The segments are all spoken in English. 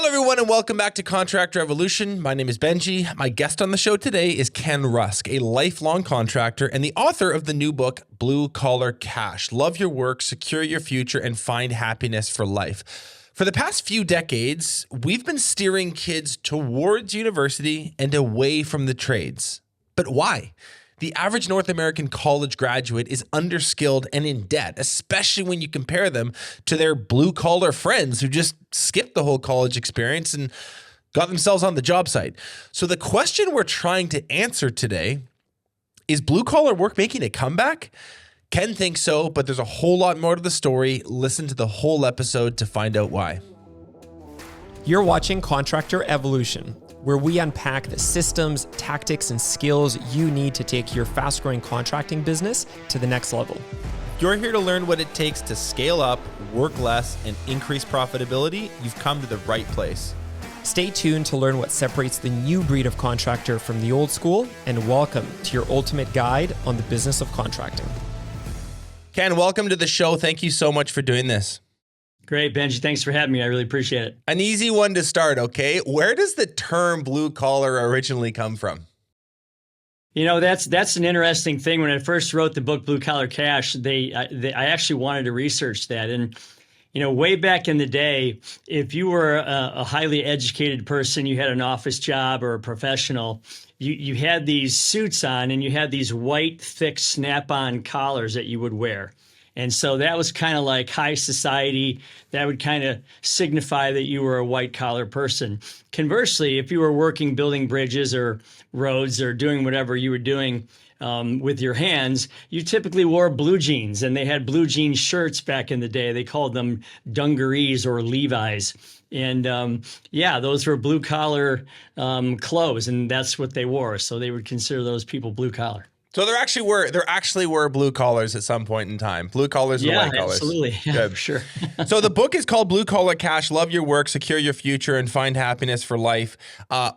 Hello, everyone, and welcome back to Contractor Evolution. My name is Benji. My guest on the show today is Ken Rusk, a lifelong contractor and the author of the new book, Blue Collar Cash. Love your work, secure your future, and find happiness for life. For the past few decades, we've been steering kids towards university and away from the trades. But why? The average North American college graduate is underskilled and in debt, especially when you compare them to their blue-collar friends who just skipped the whole college experience and got themselves on the job site. So the question we're trying to answer today is blue-collar work making a comeback? Ken thinks so, but there's a whole lot more to the story. Listen to the whole episode to find out why. You're watching Contractor Evolution, where we unpack the systems, tactics, and skills you need to take your fast-growing contracting business to the next level. You're here to learn what it takes to scale up, work less, and increase profitability. You've come to the right place. Stay tuned to learn what separates the new breed of contractor from the old school, and welcome to your ultimate guide on the business of contracting. Ken, welcome to the show. Thank you so much for doing this. Great, Benji. Thanks for having me. I really appreciate it. An easy one to start, okay? Where does the term blue collar originally come from? You know, that's an interesting thing. When I first wrote the book, Blue Collar Cash, I actually wanted to research that. And, you know, way back in the day, if you were a highly educated person, you had an office job or a professional, you had these suits on and you had these white, thick, snap-on collars that you would wear. And so that was kind of like high society. That would kind of signify that you were a white collar person. Conversely, if you were working building bridges or roads or doing whatever you were doing with your hands, you typically wore blue jeans, and they had blue jean shirts back in the day. They called them dungarees or Levi's. And those were blue collar clothes, and that's what they wore. So they would consider those people blue collar. So there actually were blue collars at some point in time. Blue collars and white collars. Absolutely. Yeah, for sure. So the book is called Blue Collar Cash, Love Your Work, Secure Your Future, and Find Happiness for Life.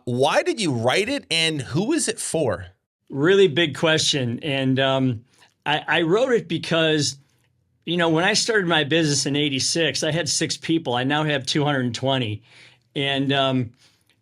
Why did you write it, and who is it for? Really big question. And I wrote it because, you know, when I started my business in 86, I had 6 people. I now have 220. And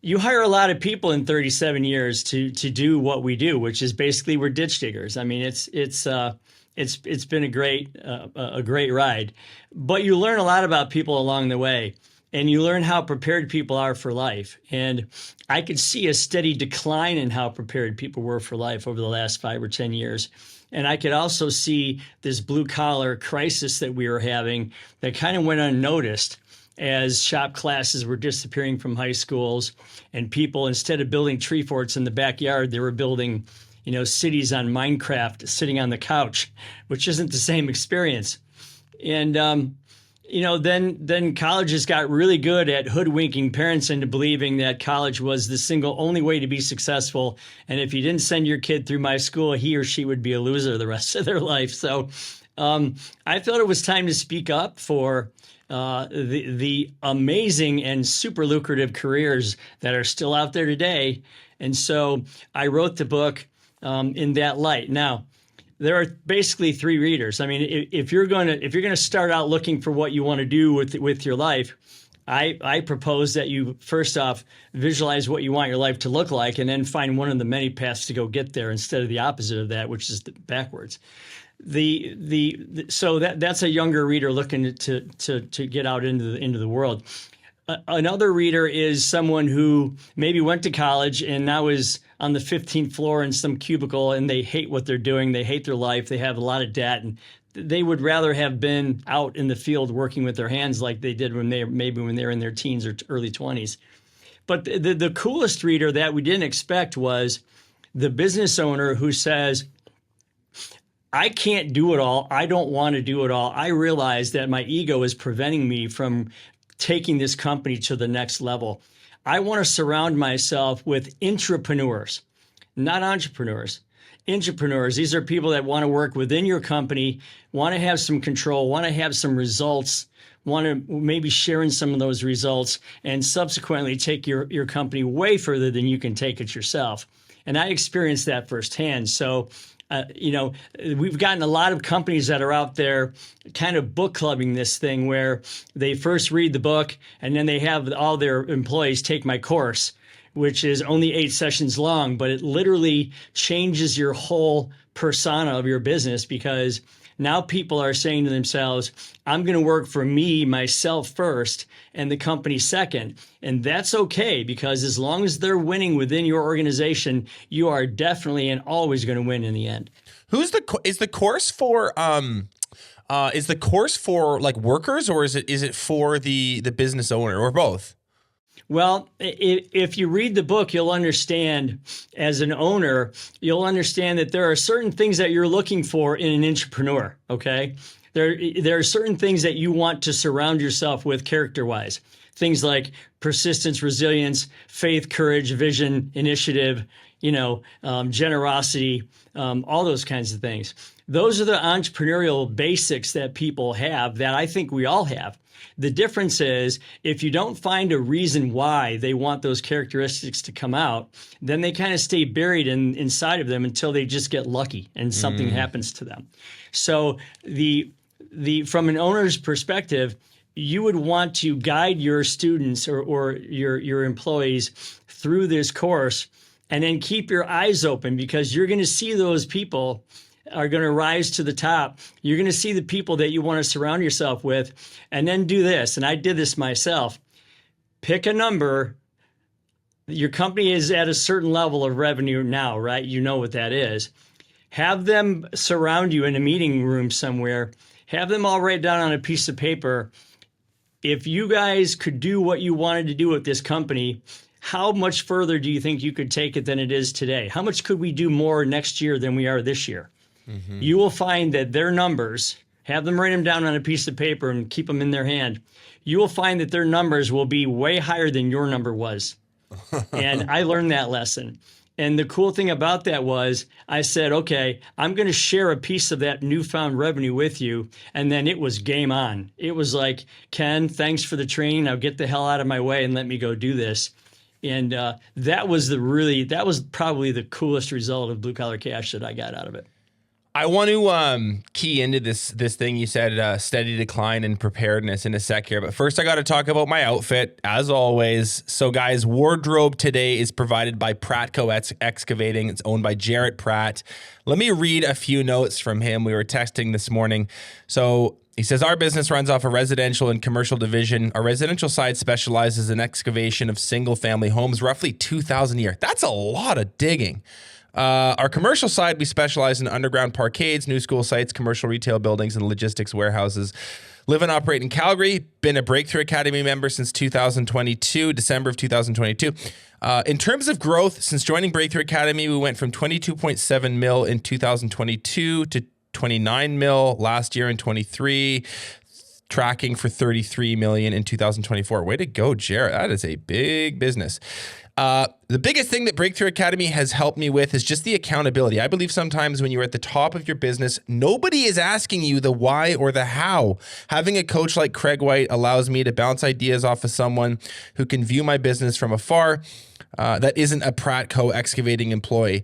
you hire a lot of people in 37 years to do what we do, which is basically we're ditch diggers. I mean, it's been a great ride, but you learn a lot about people along the way, and you learn how prepared people are for life. And I could see a steady decline in how prepared people were for life over the last 5 or 10 years. And I could also see this blue collar crisis that we were having that kind of went unnoticed as shop classes were disappearing from high schools, and people, instead of building tree forts in the backyard, they were building, you know, cities on Minecraft sitting on the couch, which isn't the same experience. And, then colleges got really good at hoodwinking parents into believing that college was the single only way to be successful. And if you didn't send your kid through my school, he or she would be a loser the rest of their life. So I felt it was time to speak up for the amazing and super lucrative careers that are still out there today. And so I wrote the book in that light. Now, there are basically 3 readers. I mean, if you're going to start out looking for what you want to do with your life, I propose that you first off visualize what you want your life to look like, and then find one of the many paths to go get there instead of the opposite of that, which is backwards. So that's a younger reader looking to get out into the world. Another reader is someone who maybe went to college and now is on the 15th floor in some cubicle, and they hate what they're doing. They hate their life. They have a lot of debt, and they would rather have been out in the field working with their hands like they did when they were in their teens or early 20s. But the coolest reader that we didn't expect was the business owner who says, I can't do it all. I don't want to do it all. I realize that my ego is preventing me from taking this company to the next level. I want to surround myself with intrapreneurs, not entrepreneurs. Intrapreneurs, these are people that want to work within your company, want to have some control, want to have some results, want to maybe share in some of those results, and subsequently take your company way further than you can take it yourself. And I experienced that firsthand. So We've gotten a lot of companies that are out there kind of book clubbing this thing where they first read the book and then they have all their employees take my course, which is only 8 sessions long, but it literally changes your whole persona of your business, because now people are saying to themselves, I'm going to work for myself first, and the company second. And that's okay, because as long as they're winning within your organization, you are definitely and always going to win in the end. Is the course for like workers, or is it for the business owner, or both? Well, if you read the book, you'll understand, as an owner, you'll understand that there are certain things that you're looking for in an entrepreneur, okay? There are certain things that you want to surround yourself with character-wise. Things like persistence, resilience, faith, courage, vision, initiative, generosity, all those kinds of things. Those are the entrepreneurial basics that people have, that I think we all have. The difference is, if you don't find a reason why they want those characteristics to come out, then they kind of stay buried inside of them until they just get lucky and something happens to them. So from an owner's perspective, you would want to guide your students or your employees through this course, and then keep your eyes open, because you're going to see those people are going to rise to the top. You're going to see the people that you want to surround yourself with, and then do this. And I did this myself. Pick a number. Your company is at a certain level of revenue now, right? You know what that is. Have them surround you in a meeting room somewhere. Have them all write down on a piece of paper, if you guys could do what you wanted to do with this company, how much further do you think you could take it than it is today? How much could we do more next year than we are this year? Mm-hmm. You will find that their numbers, have them write them down on a piece of paper and keep them in their hand. You will find that their numbers will be way higher than your number was. And I learned that lesson. And the cool thing about that was, I said, okay, I'm going to share a piece of that newfound revenue with you. And then it was game on. It was like, Ken, thanks for the training. Now get the hell out of my way and let me go do this. And that was probably the coolest result of Blue Collar Cash that I got out of it. I want to key into this thing you said, steady decline and preparedness, in a sec here. But first, I got to talk about my outfit, as always. So, guys, wardrobe today is provided by Pratco Excavating. It's owned by Jarrett Pratt. Let me read a few notes from him. We were texting this morning. So he says, our business runs off a residential and commercial division. Our residential side specializes in excavation of single-family homes, roughly 2,000 a year. That's a lot of digging. Our commercial side, we specialize in underground parkades, new school sites, commercial retail buildings, and logistics warehouses. Live and operate in Calgary. Been a Breakthrough Academy member since 2022, December of 2022. In terms of growth, since joining Breakthrough Academy, we went from 22.7 mil in 2022 to 29 mil last year in 23, tracking for 33 million in 2024. Way to go, Jarrett. That is a big business. The biggest thing that Breakthrough Academy has helped me with is just the accountability. I believe sometimes when you're at the top of your business, nobody is asking you the why or the how. Having a coach like Craig White allows me to bounce ideas off of someone who can view my business from afar, that isn't a Pratco Excavating employee.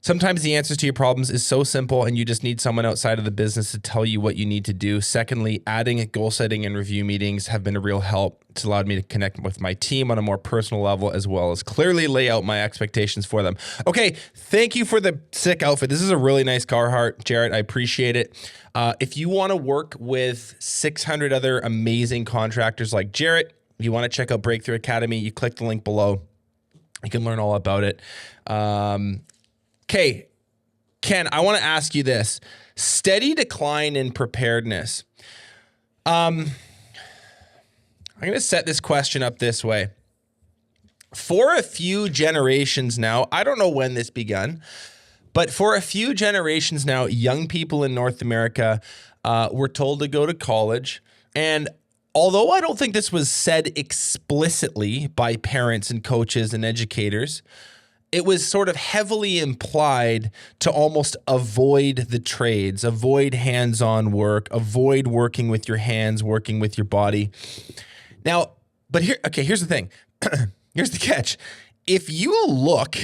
Sometimes the answers to your problems is so simple and you just need someone outside of the business to tell you what you need to do. Secondly, adding goal setting and review meetings have been a real help. It's allowed me to connect with my team on a more personal level, as well as clearly lay out my expectations for them. Okay, thank you for the sick outfit. This is a really nice Carhartt, Jarrett. I appreciate it. If you want to work with 600 other amazing contractors like Jarrett, if you want to check out Breakthrough Academy, you click the link below. You can learn all about it. Okay, Ken, I want to ask you this. Steady decline in preparedness. I'm going to set this question up this way. For a few generations now, I don't know when this began, but for a few generations now, young people in North America were told to go to college. And although I don't think this was said explicitly by parents and coaches and educators, it was sort of heavily implied to almost avoid the trades, avoid hands-on work, avoid working with your hands, working with your body. Now, but here's the thing. Here's the catch. If you look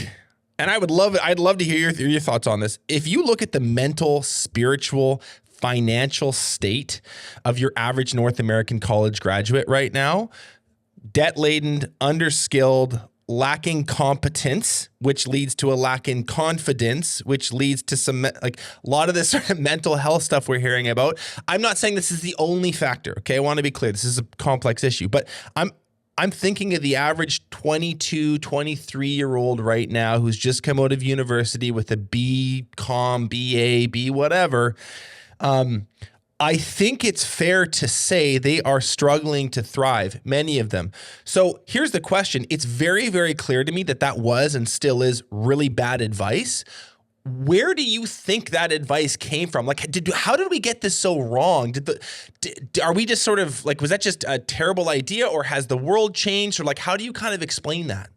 And I'd love to hear your thoughts on this. If you look at the mental, spiritual, financial state of your average North American college graduate right now, debt-laden, underskilled, lacking competence, which leads to a lack in confidence, which leads to some like a lot of this sort of mental health stuff we're hearing about. I'm not saying this is the only factor. Okay. I want to be clear. This is a complex issue, but I'm thinking of the average 22, 23-year-old right now who's just come out of university with a BCom, BA, B whatever. I think it's fair to say they are struggling to thrive, many of them. So here's the question. It's very, very clear to me that was and still is really bad advice. Where do you think that advice came from? Like, how did we get this so wrong? Are we just sort of like, was that just a terrible idea, or has the world changed, or like, how do you kind of explain that?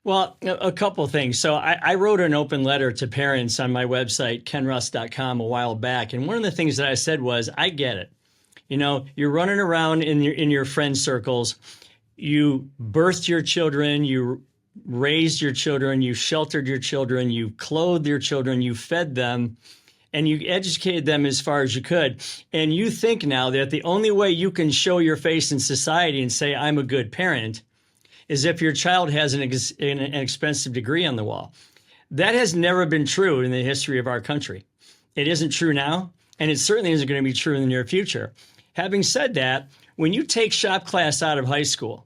Well, a couple of things. So I wrote an open letter to parents on my website, kenrusk.com, a while back. And one of the things that I said was, I get it. You know, you're running around in your friend circles. You birthed your children. You raised your children. You sheltered your children. You clothed your children. You fed them. And you educated them as far as you could. And you think now that the only way you can show your face in society and say, I'm a good parent, is if your child has an expensive degree on the wall. That has never been true in the history of our country. It isn't true now, and it certainly isn't going to be true in the near future. Having said that, when you take shop class out of high school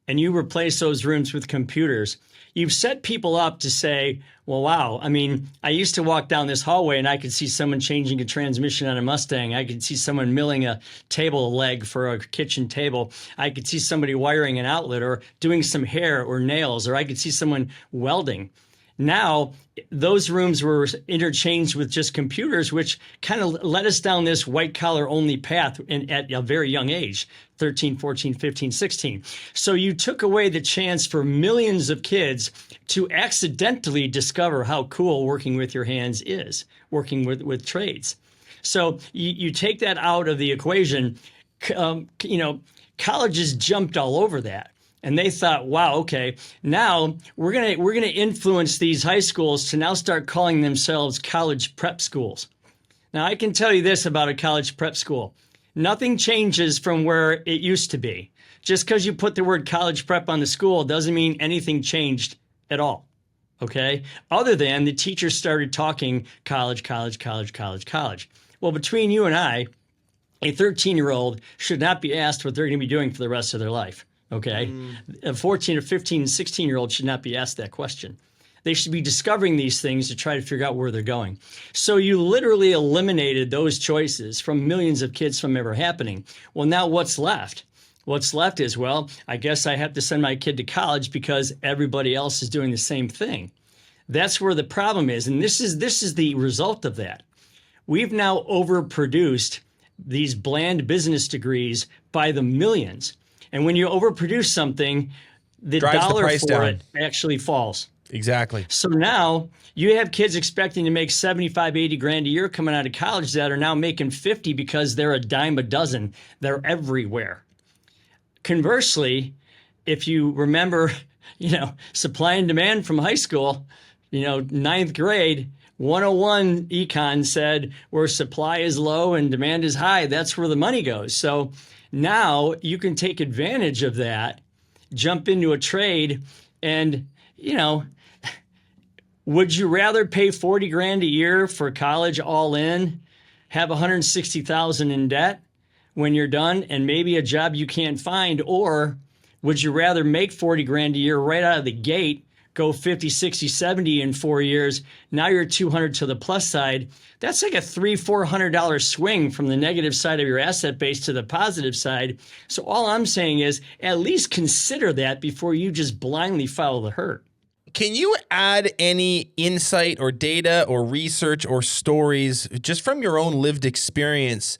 and you replace those rooms with computers, you've set people up to say, well, wow, I mean, I used to walk down this hallway and I could see someone changing a transmission on a Mustang. I could see someone milling a table leg for a kitchen table. I could see somebody wiring an outlet or doing some hair or nails, or I could see someone welding. Now, those rooms were interchanged with just computers, which kind of led us down this white collar only path at a very young age, 13, 14, 15, 16. So you took away the chance for millions of kids to accidentally discover how cool working with your hands is, working with trades. So you take that out of the equation, colleges jumped all over that. And they thought, wow, okay, now we're gonna influence these high schools to now start calling themselves college prep schools. Now, I can tell you this about a college prep school. Nothing changes from where it used to be. Just because you put the word college prep on the school doesn't mean anything changed at all, okay? Other than the teachers started talking college. Well, between you and I, a 13-year-old should not be asked what they're going to be doing for the rest of their life. Okay. A 14 or 15, 16-year-old should not be asked that question. They should be discovering these things to try to figure out where they're going. So you literally eliminated those choices from millions of kids from ever happening. Well, now what's left? What's left is, well, I guess I have to send my kid to college because everybody else is doing the same thing. That's where the problem is. And this is the result of that. We've now overproduced these bland business degrees by the millions. And when you overproduce something, the dollar for it actually falls. Exactly. So now you have kids expecting to make 75, 80 grand a year coming out of college that are now making 50 because they're a dime a dozen. They're everywhere. Conversely, if you remember, supply and demand from high school, ninth grade, 101 econ said where supply is low and demand is high, that's where the money goes. So now you can take advantage of that, jump into a trade, and, would you rather pay 40 grand a year for college all in, have 160,000 in debt when you're done, and maybe a job you can't find? Or would you rather make 40 grand a year right out of the gate, go 50, 60, 70 in 4 years? Now you're 200 to the plus side. That's like a $300-400 swing from the negative side of your asset base to the positive side. So all I'm saying is at least consider that before you just blindly follow the herd. Can you add any insight or data or research or stories just from your own lived experience,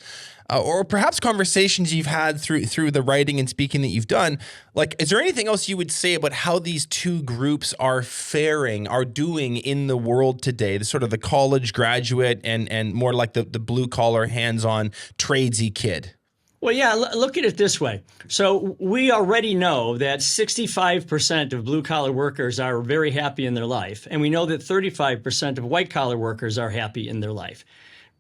or perhaps conversations you've had through the writing and speaking that you've done? Like, is there anything else you would say about how these two groups are doing in the world today? The sort of the college graduate and more like the blue collar, hands-on tradesy kid. Well, yeah, look at it this way. So we already know that 65% of blue collar workers are very happy in their life. And we know that 35% of white collar workers are happy in their life.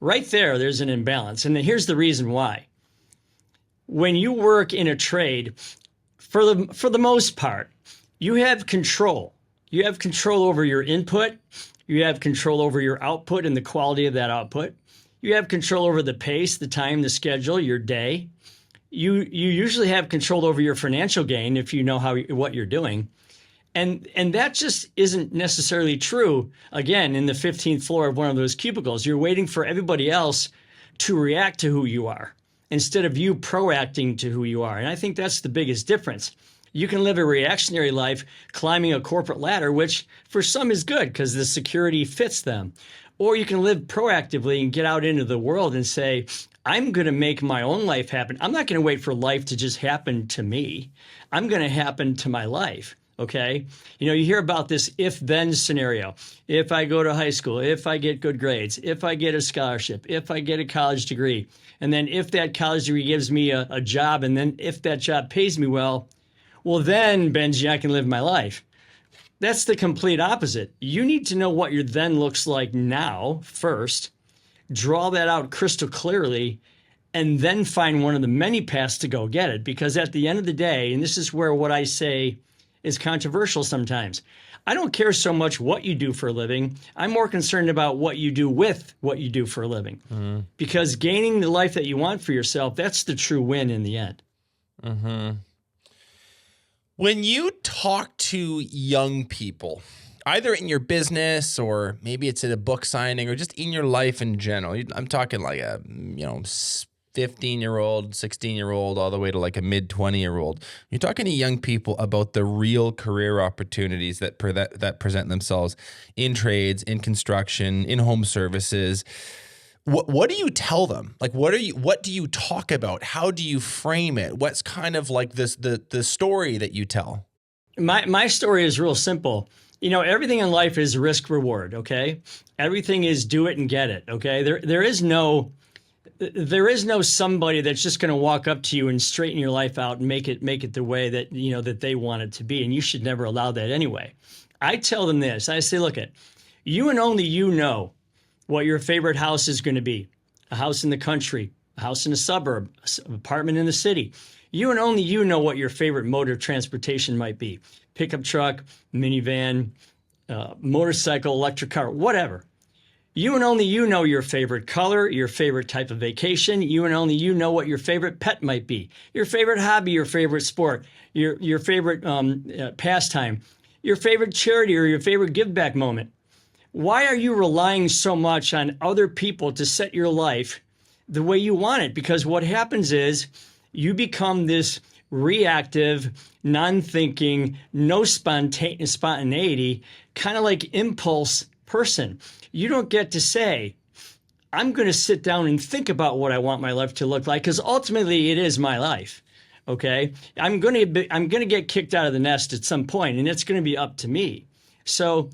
Right there, there's an imbalance. And here's the reason why. When you work in a trade, for the most part, you have control. You have control over your input. You have control over your output and the quality of that output. You have control over the pace, the time, the schedule, your day. You usually have control over your financial gain if you know what you're doing. And that just isn't necessarily true, again, in the 15th floor of one of those cubicles. You're waiting for everybody else to react to who you are instead of you proacting to who you are. And I think that's the biggest difference. You can live a reactionary life climbing a corporate ladder, which for some is good because the security fits them. Or you can live proactively and get out into the world and say, I'm going to make my own life happen. I'm not going to wait for life to just happen to me. I'm going to happen to my life. Okay. You hear about this if-then scenario. If I go to high school, if I get good grades, if I get a scholarship, if I get a college degree, and then if that college degree gives me a job, and then if that job pays me well, then, Benji, I can live my life. That's the complete opposite. You need to know what your then looks like now first, draw that out crystal clearly, and then find one of the many paths to go get it. Because at the end of the day, and this is where what I say is controversial sometimes, I don't care so much what you do for a living. I'm more concerned about what you do with what you do for a living. Mm-hmm. Because gaining the life that you want for yourself, that's the true win in the end. Mm-hmm. When you talk to young people, either in your business or maybe it's at a book signing or just in your life in general, I'm talking like a 15-year-old, 16-year-old, all the way to like a mid-20-year-old. You're talking to young people about the real career opportunities that present themselves in trades, in construction, in home services. What do you tell them? Like, what do you talk about? How do you frame it? What's kind of like the story that you tell? My story is real simple. Everything in life is risk reward. Okay. Everything is do it and get it. Okay. There is no somebody that's just going to walk up to you and straighten your life out and make it the way that, that they want it to be. And you should never allow that anyway. I tell them this, I say, look, you and only you know what your favorite house is going to be. A house in the country, a house in a suburb, an apartment in the city. You and only you know what your favorite mode of transportation might be. Pickup truck, minivan, motorcycle, electric car, whatever. You and only you know your favorite color, your favorite type of vacation. You and only you know what your favorite pet might be, your favorite hobby, your favorite sport, your favorite pastime, your favorite charity or your favorite give back moment. Why are you relying so much on other people to set your life the way you want it? Because what happens is you become this reactive, non-thinking, no spontaneity, kind of like impulse person. You don't get to say, I'm going to sit down and think about what I want my life to look like, because ultimately it is my life. Okay, I'm going to get kicked out of the nest at some point, and it's going to be up to me. So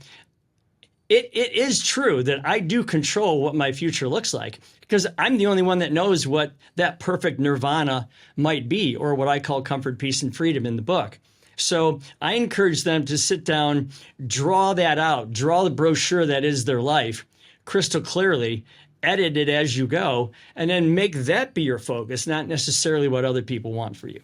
it is true that I do control what my future looks like, because I'm the only one that knows what that perfect nirvana might be, or what I call comfort, peace, and freedom in the book. So I encourage them to sit down, draw that out, draw the brochure that is their life crystal clearly, edit it as you go, and then make that be your focus, not necessarily what other people want for you.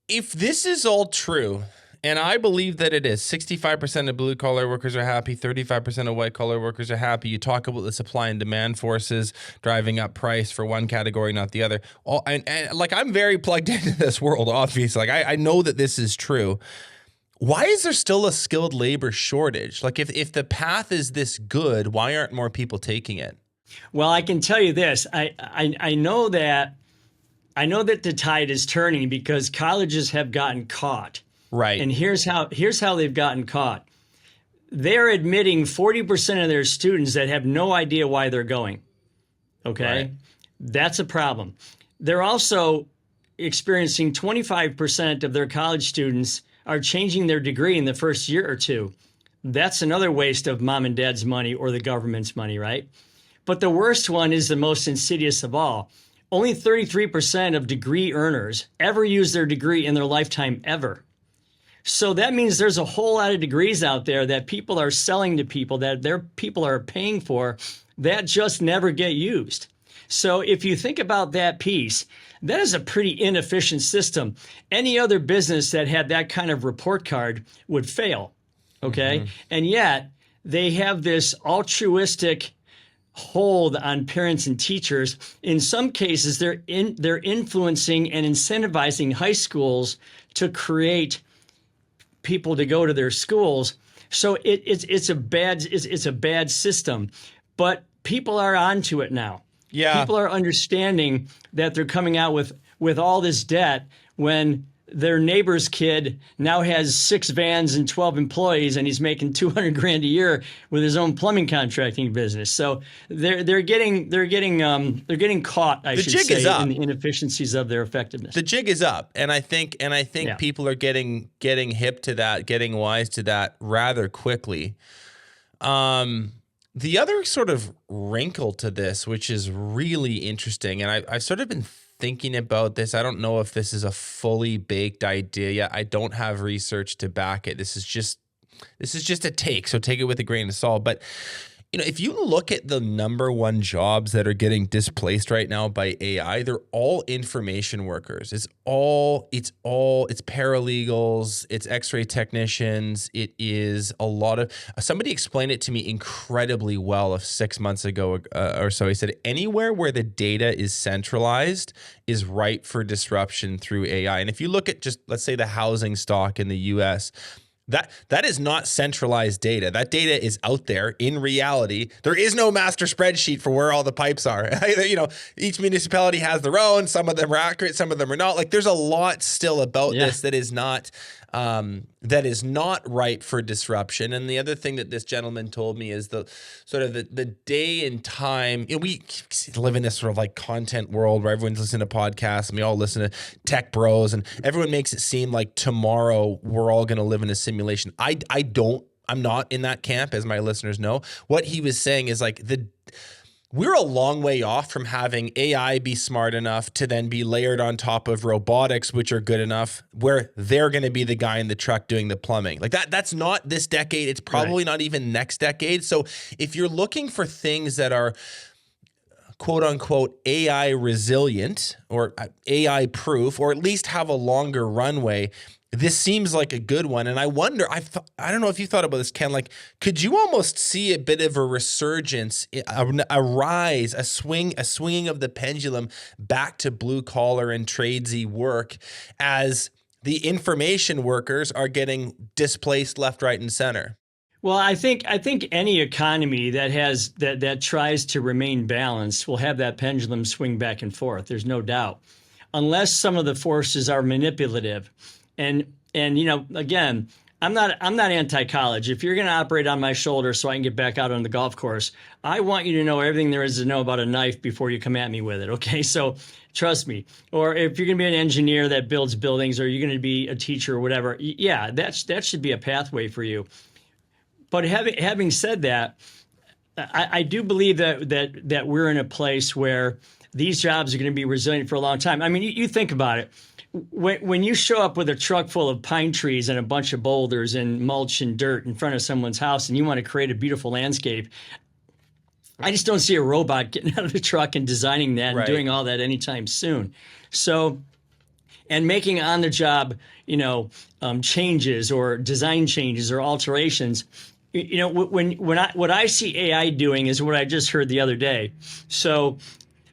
If this is all true, and I believe that it is, 65% of blue collar workers are happy, 35% of white collar workers are happy. You talk about the supply and demand forces driving up price for one category, not the other. And like, I'm very plugged into this world, obviously. Like, I know that this is true. Why is there still a skilled labor shortage? Like, if the path is this good, why aren't more people taking it? Well, I can tell you this. I know that the tide is turning because colleges have gotten caught. Right. And here's how they've gotten caught. They're admitting 40% of their students that have no idea why they're going. Okay? Right. That's a problem. They're also experiencing 25% of their college students are changing their degree in the first year or two. That's another waste of mom and dad's money or the government's money, right? But the worst one is the most insidious of all. only 33% of degree earners ever use their degree in their lifetime ever. So that means there's a whole lot of degrees out there that people are selling to people, that their people are paying for, that just never get used. So if you think about that piece, that is a pretty inefficient system. Any other business that had that kind of report card would fail, okay? And yet they have this altruistic hold on parents and teachers. In some cases, they're influencing and incentivizing high schools to create people to go to their schools. So it's a bad system, but people are onto it now. Yeah. People are understanding that they're coming out with all this debt when their neighbor's kid now has 6 vans and 12 employees, and he's making $200,000 a year with his own plumbing contracting business. So they're getting caught, I should say, in the inefficiencies of their effectiveness. The jig is up, and I think people are getting hip to that, getting wise to that rather quickly. The other sort of wrinkle to this, which is really interesting, and I've sort of been thinking about this. I don't know if this is a fully baked idea yet. I don't have research to back it. This is just a take, so take it with a grain of salt. But if you look at the number one jobs that are getting displaced right now by AI, they're all information workers. It's paralegals, it's x-ray technicians. It is a lot of, somebody explained it to me incredibly well 6 months ago or so. He said, anywhere where the data is centralized is ripe for disruption through AI. And if you look at just, let's say, the housing stock in the US, that is not centralized data. That data is out there in reality. There is no master spreadsheet for where all the pipes are. Each municipality has their own. Some of them are accurate, some of them are not. Like, there's a lot still about this that is not ripe for disruption. And the other thing that this gentleman told me is the sort of the day and time. We live in this sort of like content world where everyone's listening to podcasts and we all listen to tech bros, and everyone makes it seem like tomorrow we're all going to live in a simulation. I'm not in that camp, as my listeners know. What he was saying is like we're a long way off from having AI be smart enough to then be layered on top of robotics, which are good enough, where they're going to be the guy in the truck doing the plumbing. Like that's not this decade. It's probably not even next decade. So if you're looking for things that are quote unquote AI resilient or AI proof, or at least have a longer runway, this seems like a good one. And I wonder, I don't know if you thought about this, Ken, like, could you almost see a bit of a resurgence, a rise, a swinging of the pendulum back to blue collar and tradesy work as the information workers are getting displaced left, right, and center? Well, I think any economy that tries to remain balanced will have that pendulum swing back and forth. There's no doubt, unless some of the forces are manipulative. And again, I'm not anti-college. If you're going to operate on my shoulder so I can get back out on the golf course, I want you to know everything there is to know about a knife before you come at me with it. Okay, so trust me. Or if you're going to be an engineer that builds buildings, or you're going to be a teacher or whatever, yeah, that should be a pathway for you. But having said that, I do believe that we're in a place where these jobs are going to be resilient for a long time. I mean, you think about it. When you show up with a truck full of pine trees and a bunch of boulders and mulch and dirt in front of someone's house, and you want to create a beautiful landscape, I just don't see a robot getting out of the truck and designing that and doing all that anytime soon. So, and making on-the-job, changes or design changes or alterations. What I see AI doing is what I just heard the other day. So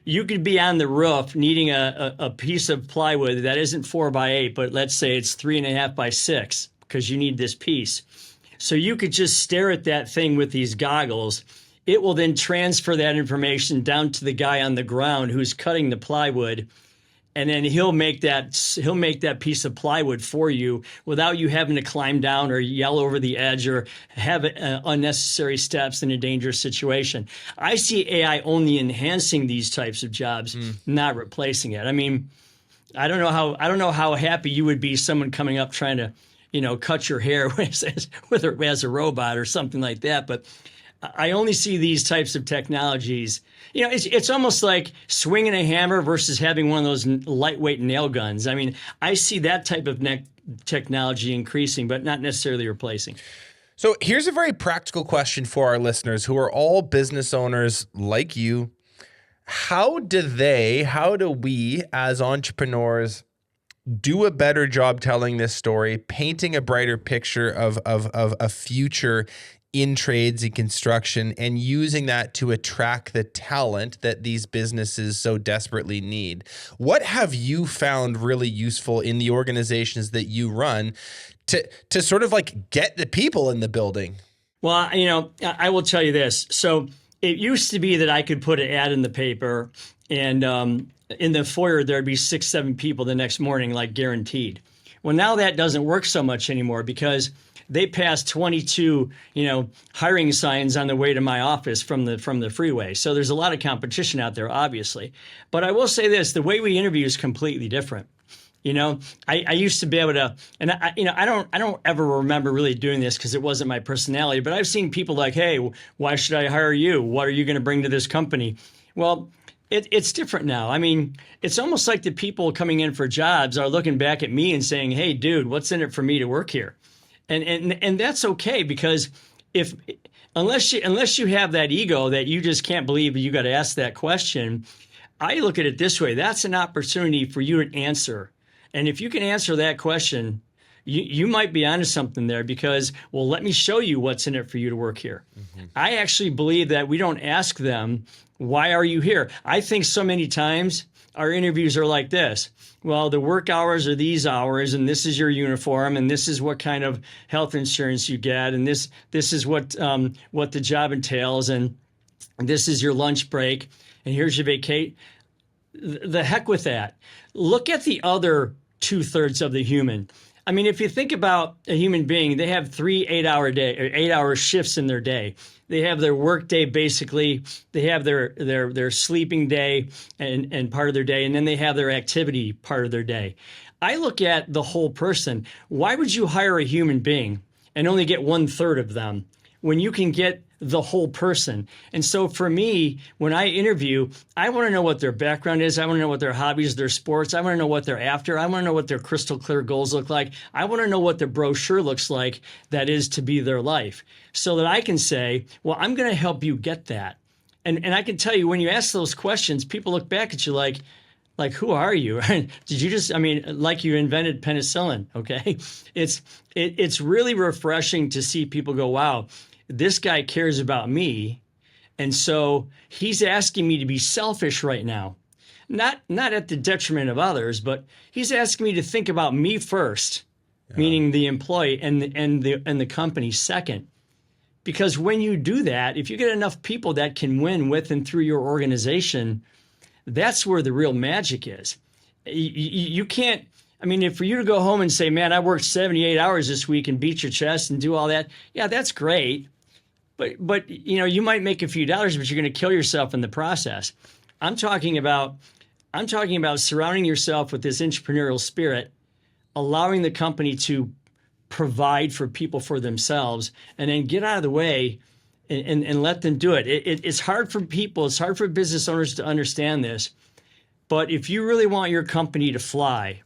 you could be on the roof needing a piece of plywood that isn't 4x8, but let's say it's 3.5x6 because you need this piece. So you could just stare at that thing with these goggles. It will then transfer that information down to the guy on the ground who's cutting the plywood, and then he'll make that piece of plywood for you without you having to climb down or yell over the edge or have unnecessary steps in a dangerous situation. I see AI only enhancing these types of jobs, not replacing it. I mean, I don't know how happy you would be someone coming up trying to, cut your hair as a robot or something like that. But I only see these types of technologies. It's almost like swinging a hammer versus having one of those lightweight nail guns. I mean, I see that type of technology increasing, but not necessarily replacing. So here's a very practical question for our listeners who are all business owners like you. How do we as entrepreneurs do a better job telling this story, painting a brighter picture of a future in trades and construction, and using that to attract the talent that these businesses so desperately need? What have you found really useful in the organizations that you run to sort of like get the people in the building? Well, I will tell you this. So it used to be that I could put an ad in the paper and in the foyer, there'd be 6, 7 people the next morning, like guaranteed. Well, now that doesn't work so much anymore because they passed 22, hiring signs on the way to my office from the freeway. So there's a lot of competition out there, obviously. But I will say this, the way we interview is completely different. I used to be able to, and I don't ever remember really doing this because it wasn't my personality, but I've seen people like, hey, why should I hire you? What are you going to bring to this company? Well, it's different now. I mean, it's almost like the people coming in for jobs are looking back at me and saying, hey, dude, what's in it for me to work here? And that's okay, because unless you have that ego that you just can't believe you got to ask that question, I look at it this way. That's an opportunity for you to answer. And if you can answer that question, you might be onto something there because, well, let me show you what's in it for you to work here. Mm-hmm. I actually believe that we don't ask them, why are you here? I think so many times our interviews are like this. Well, the work hours are these hours, and this is your uniform, and this is what kind of health insurance you get, and this is what the job entails, and this is your lunch break, and here's your vacate. The heck with that. Look at the other 2/3 of the human. I mean, if you think about a human being, they have 3 8-hour shifts in their day. They have their work day, basically. They have their sleeping day and part of their day, and then they have their activity part of their day. I look at the whole person. Why would you hire a human being and only get 1/3 of them when you can get the whole person? And so for me, when I interview, I want to know what their background is. I want to know what their hobbies, their sports. I want to know what they're after. I want to know what their crystal clear goals look like. I want to know what their brochure looks like that is to be their life, so that I can say, well, I'm going to help you get that. And I can tell you, when you ask those questions, people look back at you like, who are you? Did you just, like you invented penicillin, okay? It's really refreshing to see people go, wow, this guy cares about me, and so he's asking me to be selfish right now. Not at the detriment of others, but he's asking me to think about me first, meaning the employee, and the company second. Because when you do that, if you get enough people that can win with and through your organization, that's where the real magic is. You can't. If for you to go home and say, man, I worked 78 hours this week and beat your chest and do all that, yeah, that's great. But you might make a few dollars, but you're going to kill yourself in the process. I'm talking about surrounding yourself with this entrepreneurial spirit, allowing the company to provide for people for themselves, and then get out of the way and let them do it. It's hard for people. It's hard for business owners to understand this. But if you really want your company to fly,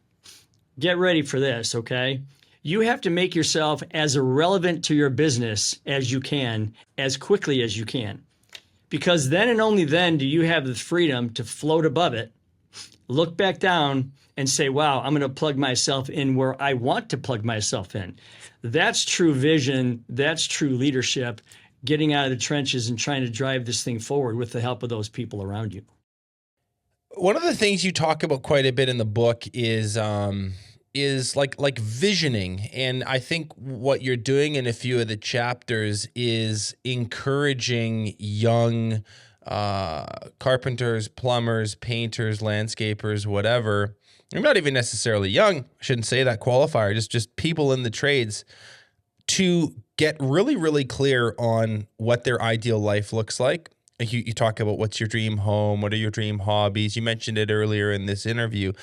get ready for this, okay? You have to make yourself as irrelevant to your business as you can, as quickly as you can. Because then and only then do you have the freedom to float above it, look back down, and say, wow, I'm going to plug myself in where I want to plug myself in. That's true vision. That's true leadership, getting out of the trenches and trying to drive this thing forward with the help of those people around you. One of the things you talk about quite a bit in the book is like visioning. And I think what you're doing in a few of the chapters is encouraging young carpenters, plumbers, painters, landscapers, whatever. I'm not even necessarily young. I shouldn't say that qualifier, just people in the trades, to get really, really clear on what their ideal life looks like. You talk about what's your dream home, what are your dream hobbies. You mentioned it earlier in this interview.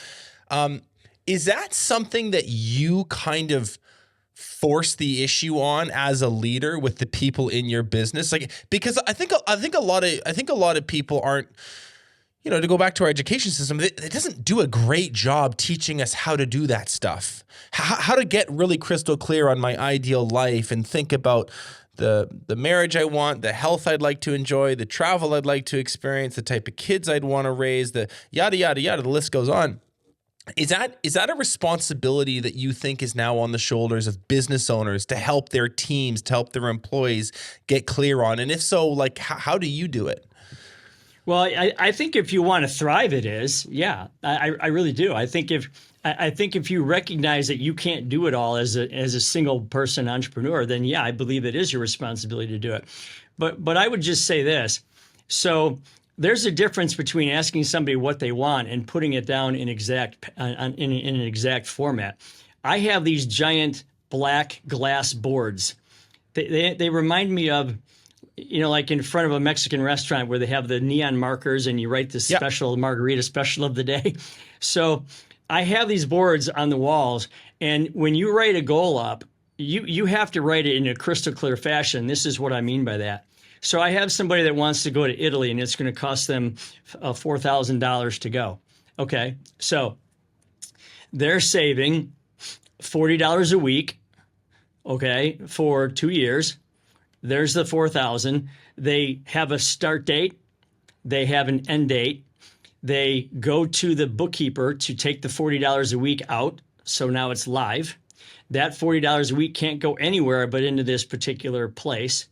Is that something that you kind of force the issue on as a leader with the people in your business? Like, because I think a lot of people aren't, to go back to our education system, it doesn't do a great job teaching us how to do that stuff, how to get really crystal clear on my ideal life and think about the marriage I want, the health I'd like to enjoy, the travel I'd like to experience, the type of kids I'd want to raise, the yada, yada, yada, the list goes on. Is that a responsibility that you think is now on the shoulders of business owners to help their teams, to help their employees get clear on? And if so, like, how do you do it? Well, I think if you want to thrive, it is. Yeah, I really do. I think if you recognize that you can't do it all as a single person entrepreneur, then yeah, I believe it is your responsibility to do it. But I would just say this. So there's a difference between asking somebody what they want and putting it down in an exact format. I have these giant black glass boards. They remind me of, like in front of a Mexican restaurant where they have the neon markers and you write the special margarita special of the day. So I have these boards on the walls, and when you write a goal up, you have to write it in a crystal clear fashion. This is what I mean by that. So I have somebody that wants to go to Italy, and it's going to cost them $4,000 to go. Okay, so they're saving $40 a week, okay, for 2 years. There's the $4,000. They have a start date. They have an end date. They go to the bookkeeper to take the $40 a week out. So now it's live. That $40 a week can't go anywhere but into this particular place.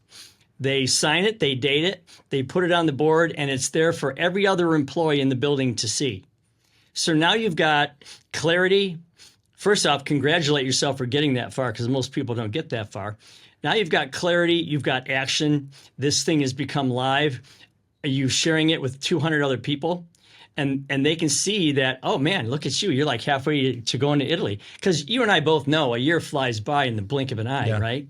They sign it, they date it, they put it on the board, and it's there for every other employee in the building to see. So now you've got clarity. First off, congratulate yourself for getting that far, because most people don't get that far. Now you've got clarity, you've got action. This thing has become live. Are you sharing it with 200 other people? And they can see that, oh man, look at you. You're like halfway to going to Italy. Because you and I both know a year flies by in the blink of an eye, right?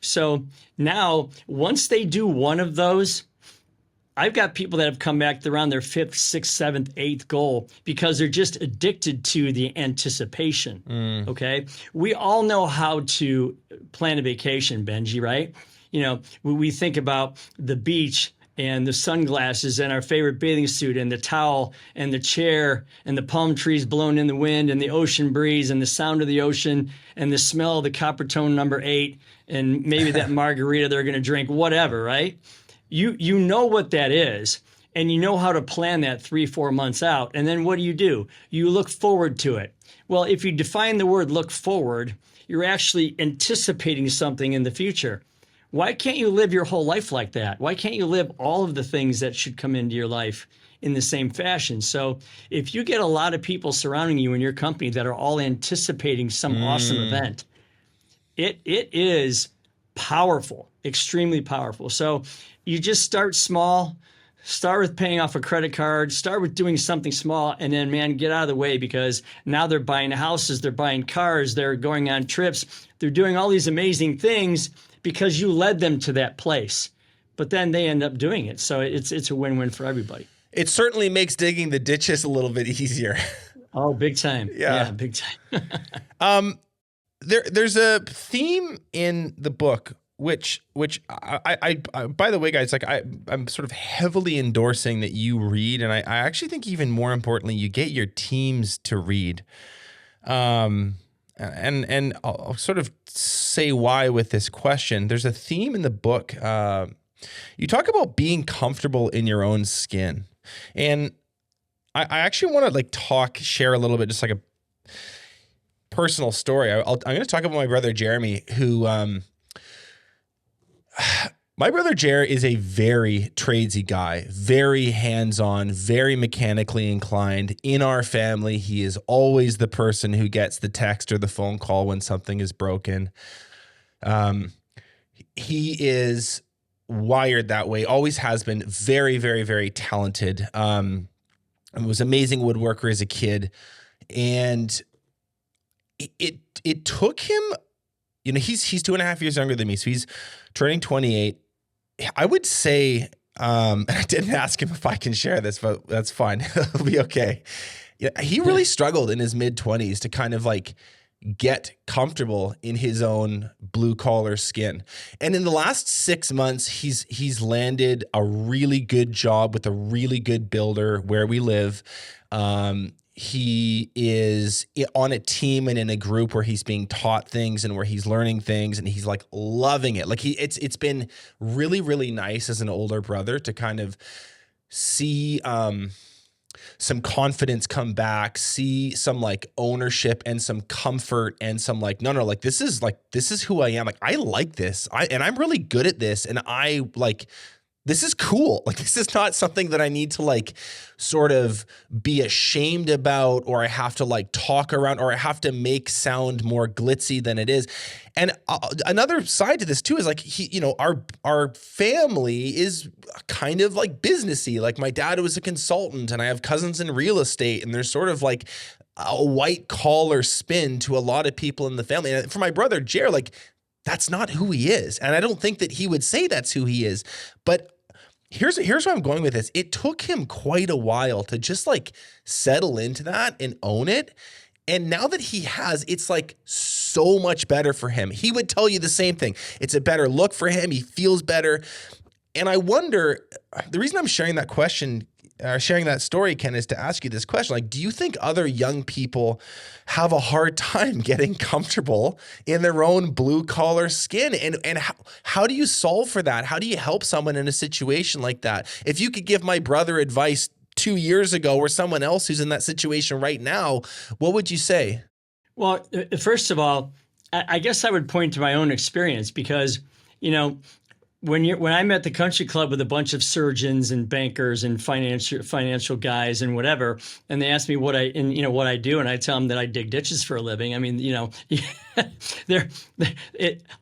So now, once they do one of those, I've got people that have come back, they're on their 5th, 6th, 7th, 8th goal because they're just addicted to the anticipation, okay? We all know how to plan a vacation, Benji, right? We think about the beach and the sunglasses and our favorite bathing suit and the towel and the chair and the palm trees blowing in the wind and the ocean breeze and the sound of the ocean and the smell of the Coppertone number 8 and maybe that margarita they're going to drink, whatever, right? You know what that is, and you know how to plan that 3-4 months out. And then what do? You look forward to it. Well, if you define the word look forward, you're actually anticipating something in the future. Why can't you live your whole life like that? Why can't you live all of the things that should come into your life in the same fashion? So if you get a lot of people surrounding you in your company that are all anticipating some awesome event, it is powerful, extremely powerful. So you just start small, start with paying off a credit card, start with doing something small, and then, man, get out of the way, because now they're buying houses, they're buying cars, they're going on trips, they're doing all these amazing things because you led them to that place. But then they end up doing it. So it's a win-win for everybody. It certainly makes digging the ditches a little bit easier. Oh, big time. Yeah, big time. There's a theme in the book which I by the way, guys, like I'm sort of heavily endorsing that you read, and I actually think even more importantly, you get your teams to read. And I'll sort of say why with this question. There's a theme in the book. You talk about being comfortable in your own skin, and I actually want to share a little bit, just like a personal story. I'm going to talk about my brother Jeremy, who my brother Jer is a very tradesy guy, very hands-on, very mechanically inclined. In our family, he is always the person who gets the text or the phone call when something is broken. He is wired that way, always has been. Very, very, very talented. Was an amazing woodworker as a kid. And it took him, he's 2.5 years younger than me, so he's turning 28. I would say, and I didn't ask him if I can share this, but that's fine. It'll be okay. He really struggled in his mid-20s to kind of get comfortable in his own blue collar skin. And in the last 6 months, he's landed a really good job with a really good builder where we live. He is on a team and in a group where he's being taught things and where he's learning things, and he's like loving it. Like it's been really, really nice as an older brother to kind of see some confidence come back, see some like ownership and some comfort and some like, no, like this is who I am. Like I like this. And I'm really good at this. And I like, this is cool. Like this is not something that I need to like sort of be ashamed about, or I have to like talk around, or I have to make sound more glitzy than it is. And another side to this too is like our family is kind of like businessy. Like my dad was a consultant, and I have cousins in real estate, and there's sort of like a white collar spin to a lot of people in the family. And for my brother Jer, like that's not who he is. And I don't think that he would say that's who he is. But here's where I'm going with this. It took him quite a while to just like settle into that and own it. And now that he has, it's like so much better for him. He would tell you the same thing. It's a better look for him. He feels better. And I wonder, the reason I'm sharing that question, sharing that story, Ken, is to ask you this question. Like, do you think other young people have a hard time getting comfortable in their own blue collar skin? And how do you solve for that? How do you help someone in a situation like that? If you could give my brother advice 2 years ago or someone else who's in that situation right now, what would you say? Well, first of all, I guess I would point to my own experience because, when I'm at the country club with a bunch of surgeons and bankers and financial guys and whatever, and they ask me what I do, and I tell them that I dig ditches for a living. I mean,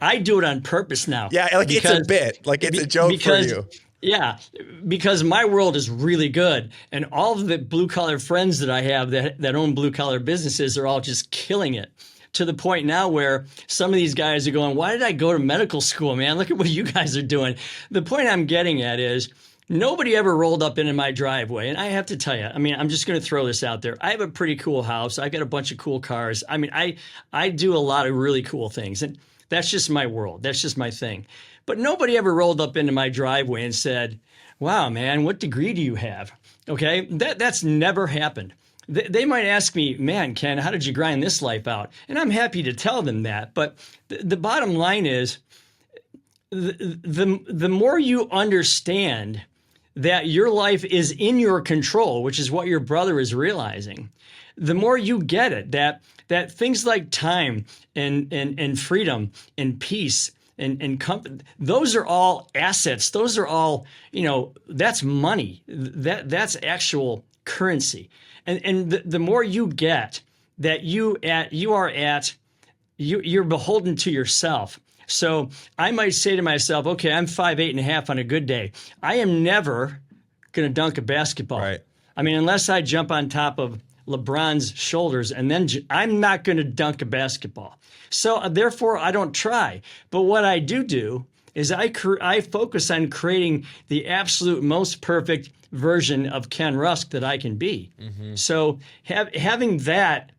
I do it on purpose now. Yeah, like because, it's a bit, like it's a joke for you. Yeah, because my world is really good, and all of the blue collar friends that I have that own blue collar businesses are all just killing it. To the point now where some of these guys are going, why did I go to medical school, man? Look at what you guys are doing. The point I'm getting at is nobody ever rolled up into my driveway. And I have to tell you, I mean, I'm just going to throw this out there. I have a pretty cool house. I got a bunch of cool cars. I mean, I do a lot of really cool things. And that's just my world. That's just my thing. But nobody ever rolled up into my driveway and said, wow, man, what degree do you have? Okay, that's never happened. They might ask me, man, Ken, how did you grind this life out? And I'm happy to tell them that. But the bottom line is the more you understand that your life is in your control, which is what your brother is realizing, the more you get it, that things like time and freedom and peace and comfort, those are all assets. Those are all, that's money. That's actual currency. And the more you get that you're beholden to yourself. So I might say to myself, okay, I'm 5'8.5" on a good day. I am never going to dunk a basketball. Right. I mean, unless I jump on top of LeBron's shoulders, and then I'm not going to dunk a basketball. So therefore, I don't try. But what I do is I focus on creating the absolute most perfect version of Ken Rusk that I can be. Mm-hmm. So having that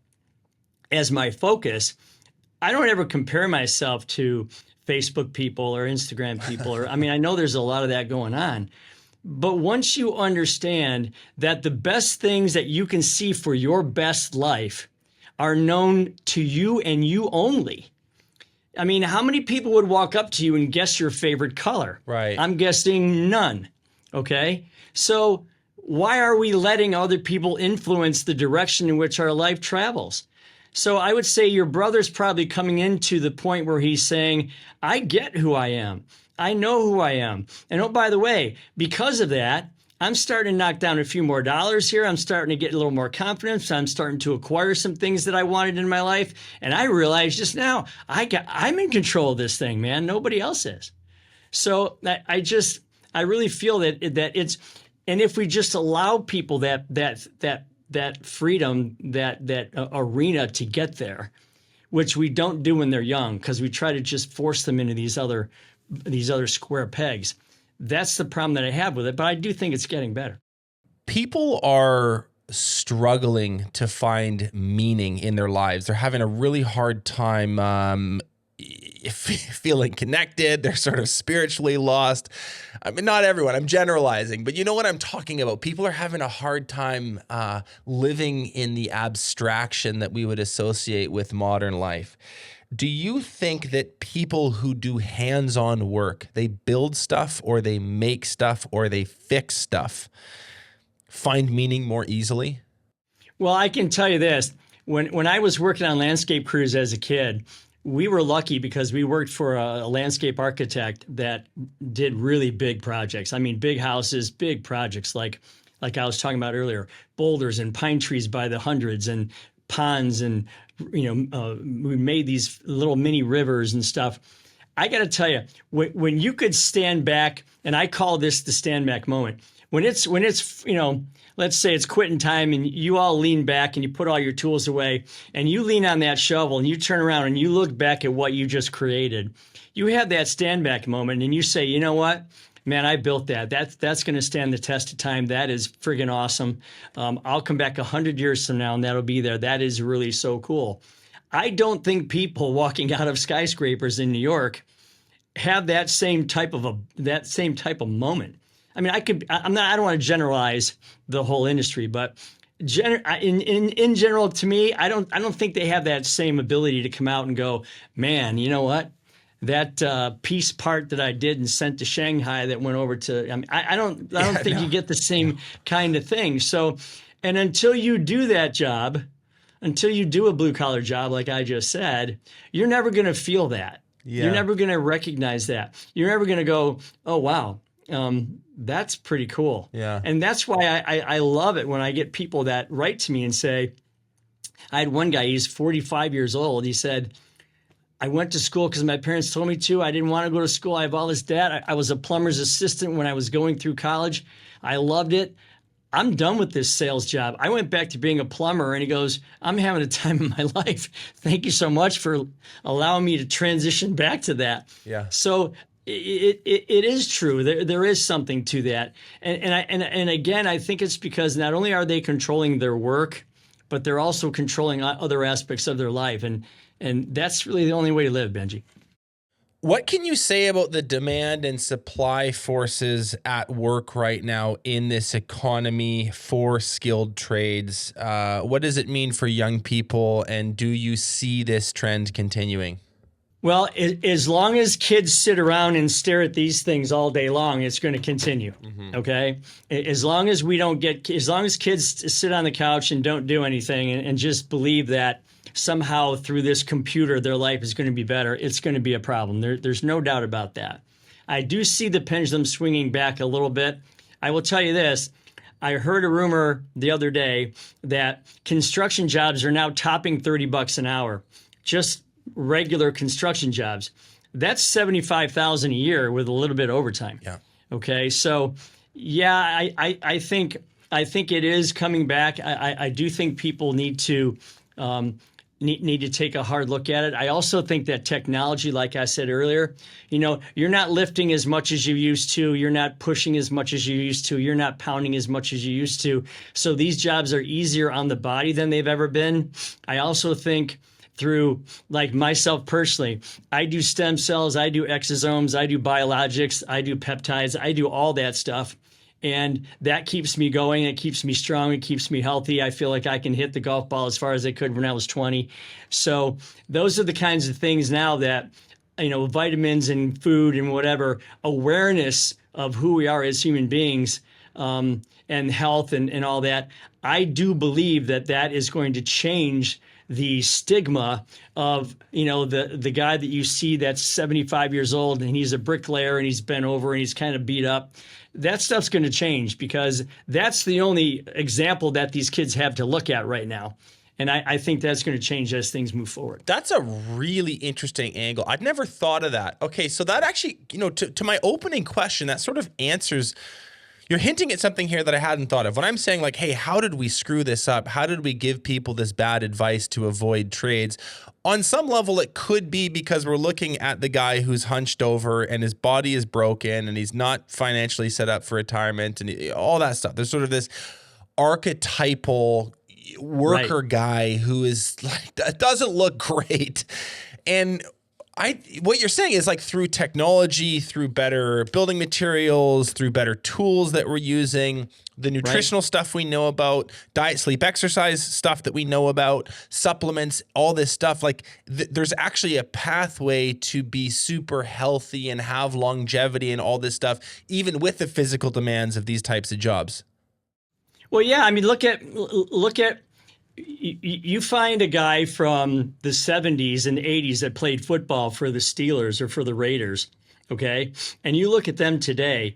as my focus, I don't ever compare myself to Facebook people or Instagram people. I know there's a lot of that going on. But once you understand that the best things that you can see for your best life are known to you and you only. I mean, how many people would walk up to you and guess your favorite color? Right. I'm guessing none. Okay. So why are we letting other people influence the direction in which our life travels? So I would say your brother's probably coming into the point where he's saying, I get who I am. I know who I am. And oh, by the way, because of that, I'm starting to knock down a few more dollars here. I'm starting to get a little more confidence. I'm starting to acquire some things that I wanted in my life. And I realized just now, I'm in control of this thing, man. Nobody else is. So I really feel that it's, and if we just allow people that freedom, that arena to get there, which we don't do when they're young, because we try to just force them into these other square pegs. That's the problem that I have with it, but I do think it's getting better. People are struggling to find meaning in their lives. They're having a really hard time feeling connected. They're sort of spiritually lost. I mean, not everyone, I'm generalizing, but you know what I'm talking about. People are having a hard time living in the abstraction that we would associate with modern life. Do you think that people who do hands-on work, they build stuff or they make stuff or they fix stuff, find meaning more easily? Well, I can tell you this. When I was working on landscape crews as a kid, we were lucky because we worked for a landscape architect that did really big projects. I mean, big houses, big projects like I was talking about earlier, boulders and pine trees by the hundreds and ponds, and we made these little mini rivers and stuff. I got to tell you, when you could stand back, and I call this the stand back moment. When it's let's say it's quitting time and you all lean back and you put all your tools away and you lean on that shovel and you turn around and you look back at what you just created. You have that stand back moment and you say, you know what? Man, I built that. That's going to stand the test of time. That is friggin' awesome. I'll come back 100 years from now and that'll be there. That is really so cool. I don't think people walking out of skyscrapers in New York have that same type of moment. I mean, I don't want to generalize the whole industry, but in general, to me, I don't think they have that same ability to come out and go, man, you know what? That piece part that I did and sent to Shanghai that went over to, I mean, I don't think you get the same kind of thing. So, and until you do that job, until you do a blue collar job, like I just said, you're never going to feel that. Yeah. You're never going to recognize that. You're never going to go, oh, wow. That's pretty cool. Yeah. And that's why I love it when I get people that write to me and say, I had one guy, he's 45 years old. He said, I went to school because my parents told me to. I didn't want to go to school. I have all this debt. I was a plumber's assistant when I was going through college. I loved it. I'm done with this sales job. I went back to being a plumber, and he goes, I'm having a time of my life. Thank you so much for allowing me to transition back to that. Yeah. So it is true. There is something to that. And again, I think it's because not only are they controlling their work, but they're also controlling other aspects of their life. And that's really the only way to live, Benji. What can you say about the demand and supply forces at work right now in this economy for skilled trades? What does it mean for young people, and do you see this trend continuing? Well, as long as kids sit around and stare at these things all day long, it's going to continue. Mm-hmm. Okay. As long as kids sit on the couch and don't do anything and just believe that somehow through this computer their life is going to be better, it's going to be a problem. There's no doubt about that. I do see the pendulum swinging back a little bit. I will tell you this. I heard a rumor the other day that construction jobs are now topping $30 an hour. Just regular construction jobs. That's $75,000 a year with a little bit of overtime. Yeah. Okay. So yeah, I think it is coming back. I do think people need to take a hard look at it. I also think that technology, like I said earlier, you're not lifting as much as you used to. You're not pushing as much as you used to. You're not pounding as much as you used to. So these jobs are easier on the body than they've ever been. I also think through, like myself personally, I do stem cells, I do exosomes, I do biologics, I do peptides, I do all that stuff. And that keeps me going. It keeps me strong. It keeps me healthy. I feel like I can hit the golf ball as far as I could when I was 20. So those are the kinds of things now that, vitamins and food and whatever, awareness of who we are as human beings, and health and all that. I do believe that is going to change the stigma of, the guy that you see that's 75 years old and he's a bricklayer and he's bent over and he's kind of beat up. That stuff's going to change because that's the only example that these kids have to look at right now. And I think that's going to change as things move forward. That's a really interesting angle. I'd never thought of that. Okay, so that actually, to my opening question, that sort of answers. You're hinting at something here that I hadn't thought of. When I'm saying like, hey, how did we screw this up? How did we give people this bad advice to avoid trades? On some level, it could be because we're looking at the guy who's hunched over and his body is broken and he's not financially set up for retirement and all that stuff. There's sort of this archetypal worker guy who is like, that doesn't look great. And what you're saying is like through technology, through better building materials, through better tools that we're using, the nutritional stuff we know about, diet, sleep, exercise stuff that we know about, supplements, all this stuff, like there's actually a pathway to be super healthy and have longevity and all this stuff, even with the physical demands of these types of jobs. Well, yeah, I mean, look at you find a guy from the 70s and 80s that played football for the Steelers or for the Raiders, okay? And you look at them today,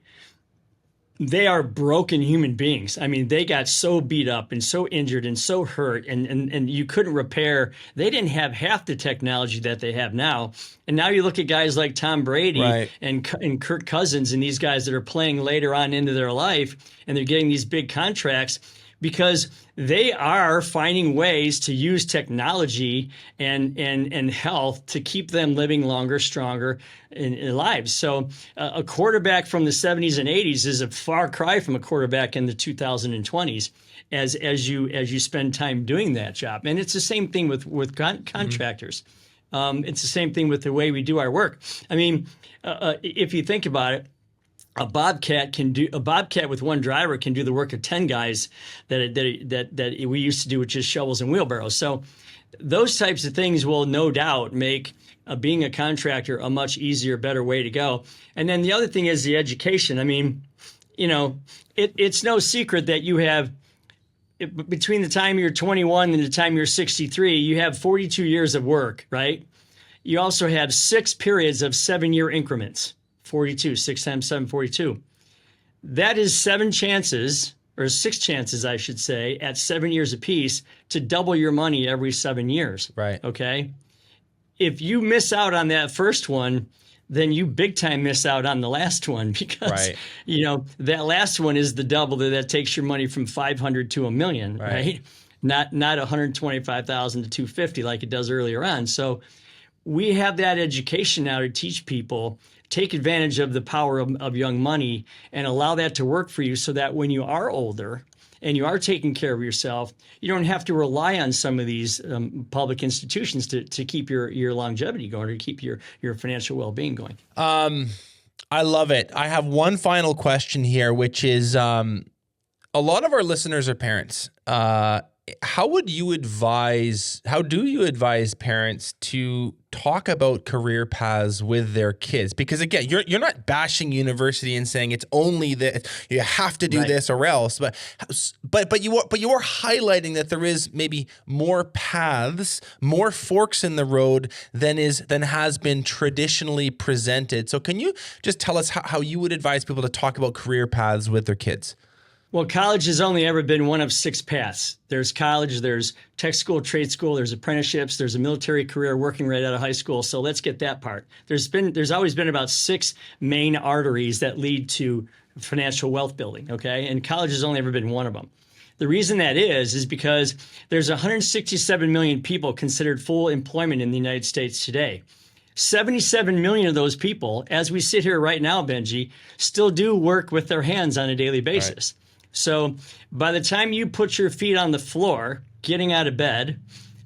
they are broken human beings. I mean, they got so beat up and so injured and so hurt and you couldn't repair. They didn't have half the technology that they have now. And now you look at guys like Tom Brady and Kirk Cousins and these guys that are playing later on into their life and they're getting these big contracts because they are finding ways to use technology and health to keep them living longer, stronger in lives. So a quarterback from the 70s and 80s is a far cry from a quarterback in the 2020s as you spend time doing that job. And it's the same thing with contractors. It's the same thing with the way we do our work. I mean, if you think about it, a bobcat with one driver can do the work of 10 guys that we used to do with just shovels and wheelbarrows. So those types of things will no doubt make being a contractor a much easier, better way to go. And then the other thing is the education. I mean, you know, it's no secret that you have between the time you're 21 and the time you're 63, you have 42 years of work, right? You also have 6 periods of 7-year increments. 42, 6 times 7, 42. That is 7 chances, or 6 chances, I should say, at 7 years apiece to double your money every 7 years. Right. Okay. If you miss out on that first one, then you big time miss out on the last one because, you know, that last one is the double that takes your money from 500 to $1 million, right? Not 125,000 to 250 like it does earlier on. So we have that education now to teach people, take advantage of the power of young money and allow that to work for you so that when you are older and you are taking care of yourself, you don't have to rely on some of these public institutions to keep your longevity going or to keep your financial well-being going. I love it. I have one final question here, which is a lot of our listeners are parents. How do you advise parents to talk about career paths with their kids? Because again, you're not bashing university and saying it's only that you have to do this or else, but you are highlighting that there is maybe more paths, more forks in the road than has been traditionally presented. So can you just tell us how you would advise people to talk about career paths with their kids? Well, college has only ever been one of 6 paths. There's college, there's tech school, trade school, there's apprenticeships, there's a military career working right out of high school. So let's get that part. There's always been about 6 main arteries that lead to financial wealth building, okay? And college has only ever been one of them. The reason that is because there's 167 million people considered full employment in the United States today. 77 million of those people, as we sit here right now, Benji, still do work with their hands on a daily basis. Right. So by the time you put your feet on the floor, getting out of bed,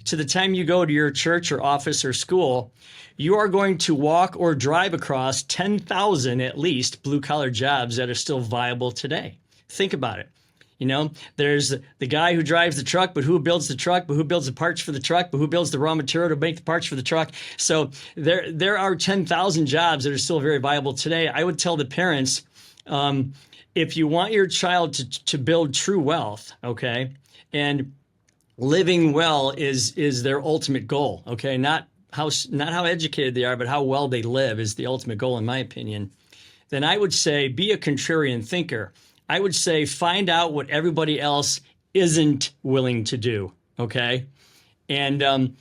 to the time you go to your church or office or school, you are going to walk or drive across 10,000 at least blue-collar jobs that are still viable today. Think about it. You know, there's the guy who drives the truck, but who builds the truck, but who builds the parts for the truck, but who builds the raw material to make the parts for the truck. So there are 10,000 jobs that are still very viable today. I would tell the parents, if you want your child to build true wealth, okay, and living well is their ultimate goal, okay, not how educated they are, but how well they live is the ultimate goal, in my opinion, then I would say be a contrarian thinker. I would say find out what everybody else isn't willing to do, okay, and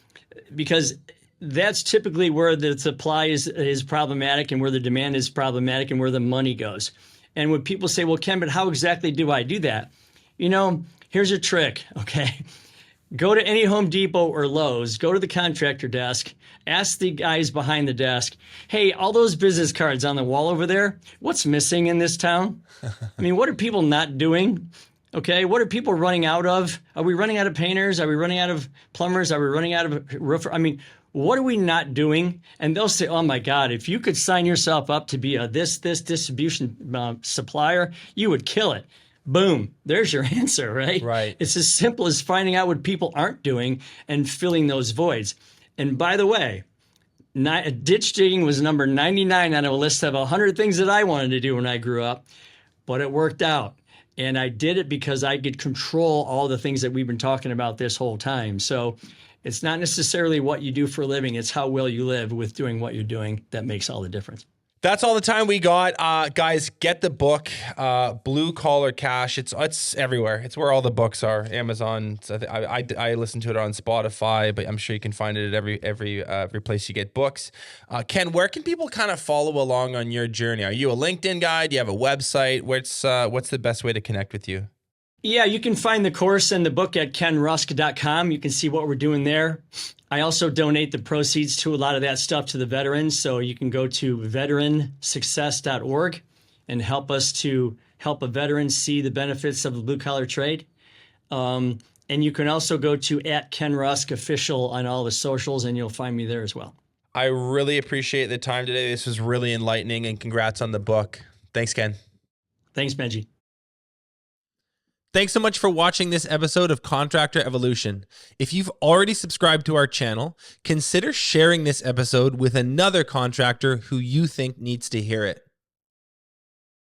because that's typically where the supply is problematic and where the demand is problematic and where the money goes. And when people say, well, Ken, but how exactly do I do that? You know, here's a trick, okay? Go to any Home Depot or Lowe's, go to the contractor desk, ask the guys behind the desk, hey, all those business cards on the wall over there, what's missing in this town? I mean, what are people not doing? Okay, what are people running out of? Are we running out of painters? Are we running out of plumbers? Are we running out of roofers? I mean, what are we not doing? And they'll say, oh my God, if you could sign yourself up to be a this distribution supplier, you would kill it. Boom, there's your answer, right? Right. It's as simple as finding out what people aren't doing and filling those voids. And by the way, ditch digging was number 99 on a list of 100 things that I wanted to do when I grew up, but it worked out. And I did it because I could control all the things that we've been talking about this whole time. So it's not necessarily what you do for a living. It's how well you live with doing what you're doing that makes all the difference. That's all the time we got. Guys, get the book, Blue Collar Cash. It's everywhere. It's where all the books are. Amazon. I listen to it on Spotify, but I'm sure you can find it at every place you get books. Ken, where can people kind of follow along on your journey? Are you a LinkedIn guy? Do you have a website? What's the best way to connect with you? Yeah, you can find the course and the book at kenrusk.com. You can see what we're doing there. I also donate the proceeds to a lot of that stuff to the veterans. So you can go to veteransuccess.org and help us to help a veteran see the benefits of the blue collar trade. And you can also go to @KenRuskOfficial on all the socials, and you'll find me there as well. I really appreciate the time today. This was really enlightening, and congrats on the book. Thanks, Ken. Thanks, Benji. Thanks so much for watching this episode of Contractor Evolution. If you've already subscribed to our channel, consider sharing this episode with another contractor who you think needs to hear it.